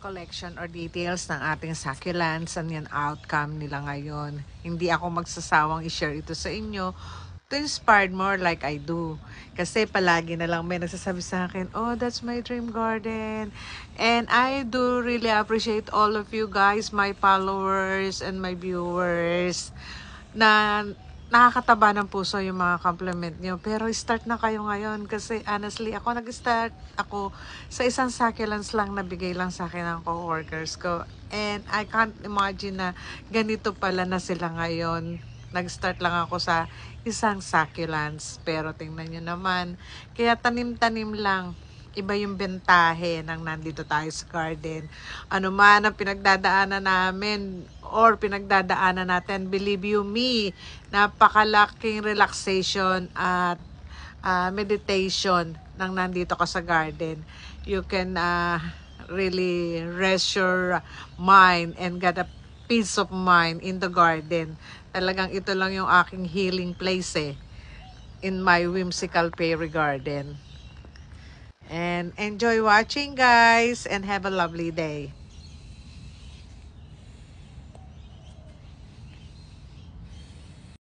collection or details ng ating succulents and yung outcome nila ngayon. Hindi ako magsasawang i-share ito sa inyo to inspire more like I do. Kasi palagi na lang may nagsasabi sa akin, oh, that's my dream garden. And I do really appreciate all of you guys, my followers and my viewers, na nakakataba ng puso yung mga compliment nyo. Pero start na kayo ngayon kasi honestly, nag-start ako sa isang succulents lang na bigay lang sa akin ng co-workers ko. And I can't imagine na ganito pala na sila ngayon. Nag-start lang ako sa isang succulents. Pero tingnan nyo naman, kaya tanim-tanim lang. Iba yung bentahe ng nandito tayo sa garden. Ano man ang pinagdadaanan namin or pinagdadaanan natin, believe you me, napakalaking relaxation at meditation nang nandito ka sa garden. You can really rest your mind and get a peace of mind in the garden. Talagang ito lang yung aking healing place in my whimsical fairy garden. And enjoy watching, guys, and have a lovely day.